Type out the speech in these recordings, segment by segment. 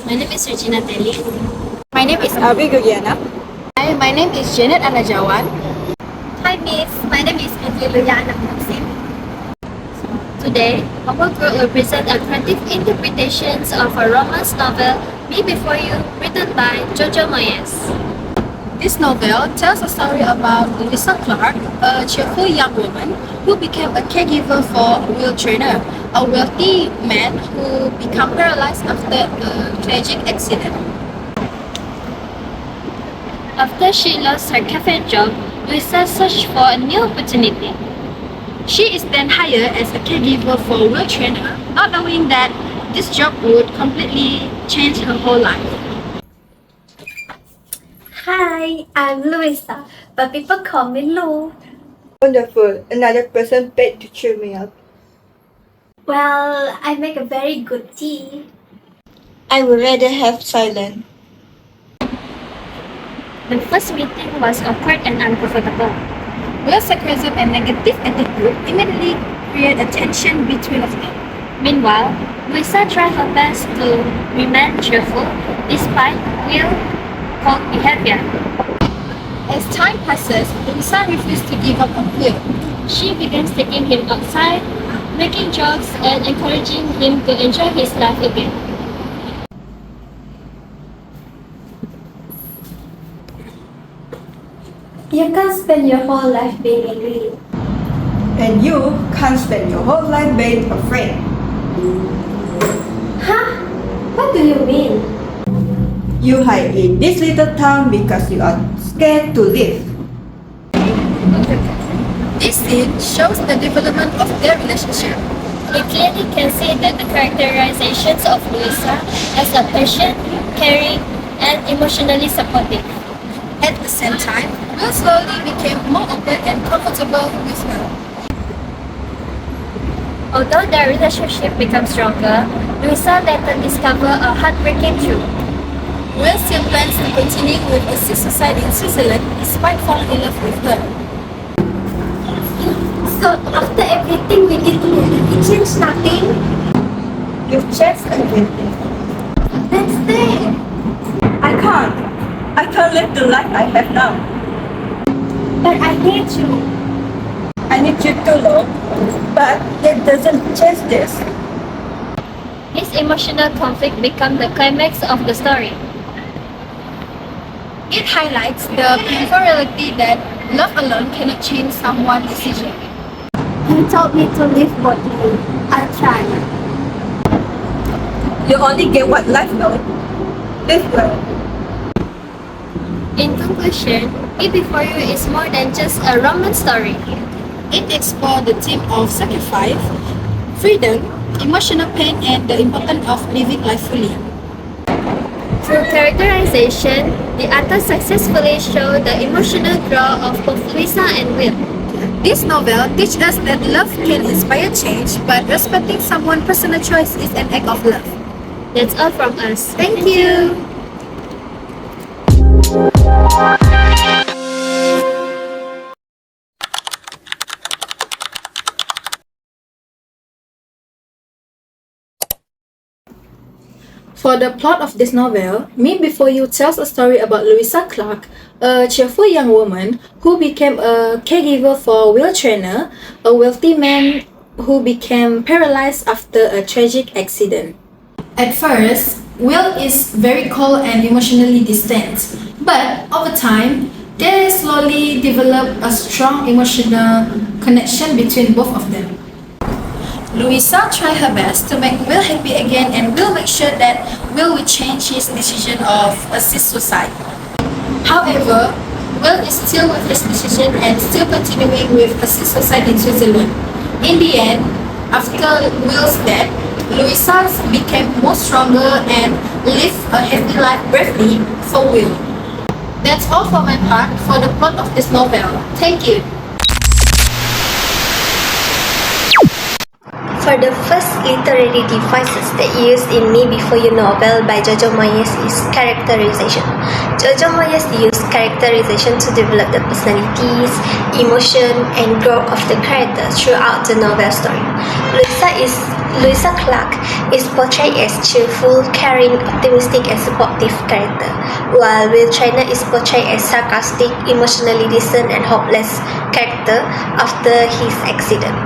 My name is Regina Telly. My name is Abi Gugiana. Hi, my name is Janet Anajawan. Hi Miss, my name is Edwiliana Maxim. Today, our group will present a creative interpretations of a romance novel, Me Before You, written by JOJO MOYES. This novel tells a story about Lisa Clark, a cheerful young woman who became a caregiver for Will Trainer, a wealthy man who became paralyzed after a tragic accident. After she lost her cafe job, Luisa searched for a new opportunity. She is then hired as a caregiver for Will Trainer, not knowing that this job would completely change her whole life. Hi, I'm Luisa, but people call me Lou. Wonderful. Another person paid to cheer me up. Well, I make a very good tea. I would rather have silence. The first meeting was awkward and uncomfortable. Will's sarcasm and negative attitude immediately create a tension between of them. Meanwhile, Luisa tried her best to remain cheerful despite Will's cold behavior. As time passes, Lisa refuses to give up on Will. She begins taking him outside, making jokes and encouraging him to enjoy his life again. You can't spend your whole life being angry. And you can't spend your whole life being afraid. Huh? What do you mean? You hide in this little town because you are scared to live. This scene shows the development of their relationship. We clearly can see that the characterizations of Luisa as a patient, caring, and emotionally supportive. At the same time, Will slowly became more open and comfortable with her. Although their relationship becomes stronger, Luisa later discover a heartbreaking truth. Will still plans to continue with a suicide in Switzerland despite falling in love with her. So after everything we did together, it changed nothing? You've changed everything. Let's stay. I can't. I can't live the life I have now. But I need you. I need you to love, but that doesn't change this. This emotional conflict becomes the climax of the story. It highlights the painful reality that love alone cannot change someone's decision. You told me to live boldly. I'll try. You only get what life knows. Live well. In conclusion, Me Before You is more than just a romance story. It explores the theme of sacrifice, freedom, emotional pain, and the importance of living life fully. Through characterization, the author successfully showed the emotional growth of both Luisa and Will. This novel teaches us that love can inspire change, but respecting someone's personal choice is an act of love. That's all from us. Thank you. For the plot of this novel, Me Before You tells a story about Louisa Clark, a cheerful young woman who became a caregiver for Will Trainer, a wealthy man who became paralyzed after a tragic accident. At first, Will is very cold and emotionally distant, but over time, they slowly develop a strong emotional connection between both of them. Louisa tried her best to make Will happy again and will make sure that Will change his decision of assist suicide. However, Will is still with his decision and still continuing with assist suicide in Switzerland. In the end, after Will's death, Louisa became more stronger and lived a happy life bravely for Will. That's all for my part for the plot of this novel. Thank you. For the first literary devices that used in Me Before You novel by JOJO MOYES is characterization. JOJO MOYES used characterization to develop the personalities, emotion, and growth of the characters throughout the novel story. Louisa Clark is portrayed as cheerful, caring, optimistic, and supportive character, while Will Trainer is portrayed as sarcastic, emotionally distant, and hopeless character after his accident.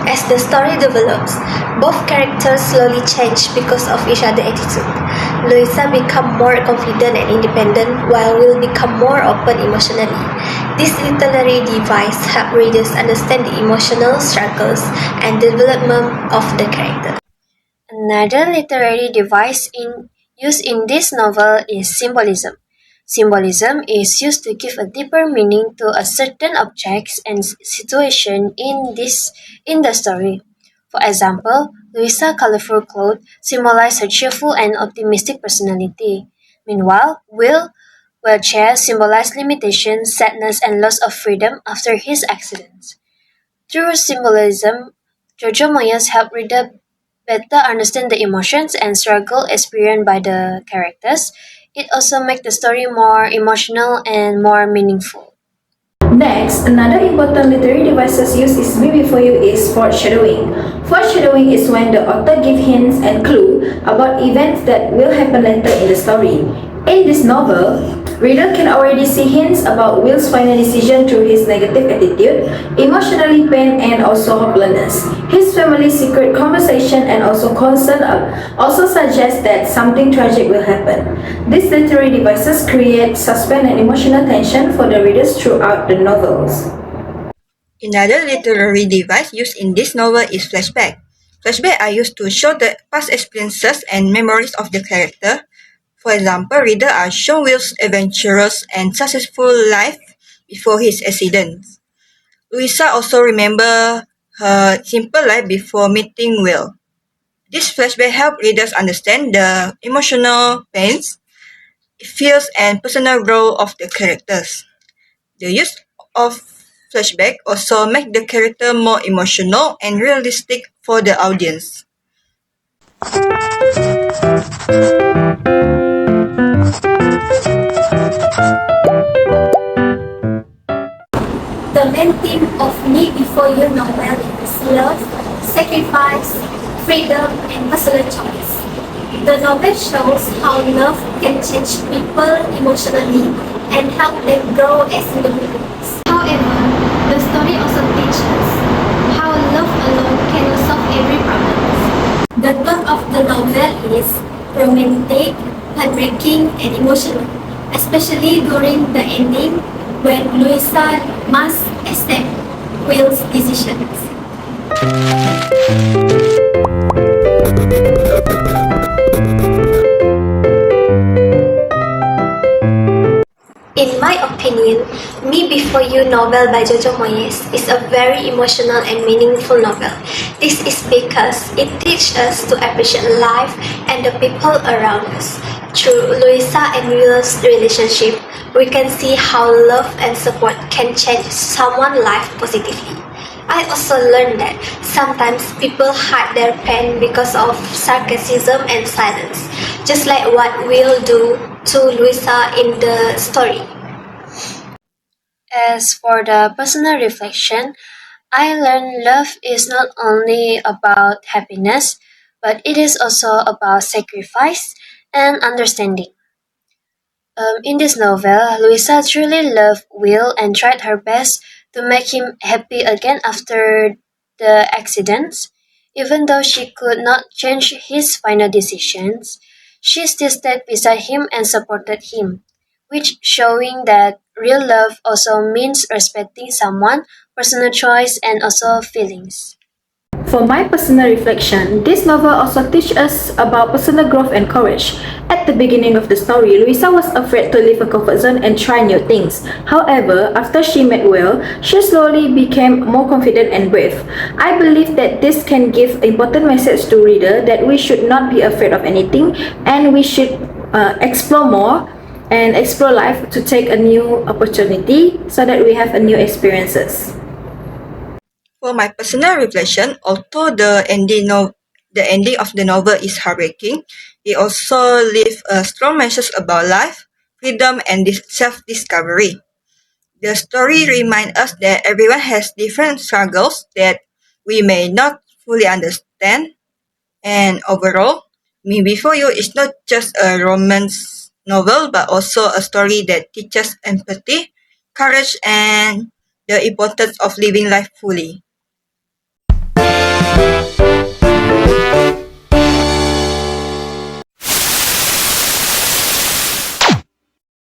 As the story develops, both characters slowly change because of each other's attitude. Louisa becomes more confident and independent, while Will become more open emotionally. This literary device helps readers understand the emotional struggles and development of the character. Another literary device used in this novel is symbolism. Symbolism is used to give a deeper meaning to a certain objects and situation in the story. For example, Louisa's colorful clothes symbolize her cheerful and optimistic personality. Meanwhile, Will's wheelchair symbolizes limitation, sadness, and loss of freedom after his accident. Through symbolism, JoJo Moyes helped readers better understand the emotions and struggle experienced by the characters. It also makes the story more emotional and more meaningful. Next, another important literary devices used is Me Before You is foreshadowing. Foreshadowing is when the author gives hints and clues about events that will happen later in the story. In this novel, reader can already see hints about Will's final decision through his negative attitude, emotionally pain, and also hopelessness. His family's secret conversation and also concern also suggest that something tragic will happen. These literary devices create suspense and emotional tension for the readers throughout the novels. Another literary device used in this novel is flashback. Flashbacks are used to show the past experiences and memories of the character. For example, readers are shown Will's adventurous and successful life before his accident. Louisa also remembers her simple life before meeting Will. This flashback helps readers understand the emotional pains, fears, and personal growth of the characters. The use of flashback also makes the character more emotional and realistic for the audience. The main theme of Me Before You novel is love, sacrifice, freedom, and personal choice. The novel shows how love can change people emotionally and help them grow as individuals. However, the story also teaches us how love alone cannot solve every problem. The tone of the novel is romantic, heartbreaking, and emotional, especially during the ending when Louisa must accept Will's decisions. In my opinion, Me Before You novel by JoJo Moyes is a very emotional and meaningful novel. This is because it teaches us to appreciate life and the people around us. Through Louisa and Will's relationship, we can see how love and support can change someone's life positively. I also learned that sometimes people hide their pain because of sarcasm and silence, just like what Will do to Louisa in the story. As for the personal reflection, I learned love is not only about happiness, but it is also about sacrifice and understanding. In this novel, Louisa truly loved Will and tried her best to make him happy again after the accidents. Even though she could not change his final decisions, she still stayed beside him and supported him, which showing that real love also means respecting someone's personal choice and also feelings. For my personal reflection, this novel also teaches us about personal growth and courage. At the beginning of the story, Louisa was afraid to leave her comfort zone and try new things. However, after she met Will, she slowly became more confident and brave. I believe that this can give important message to reader that we should not be afraid of anything and we should explore more and explore life to take a new opportunity so that we have a new experiences. For my personal reflection, although the ending of the novel is heartbreaking, it also leaves a strong message about life, freedom, and self-discovery. The story reminds us that everyone has different struggles that we may not fully understand, and overall, Me Before You is not just a romance novel but also a story that teaches empathy, courage, and the importance of living life fully.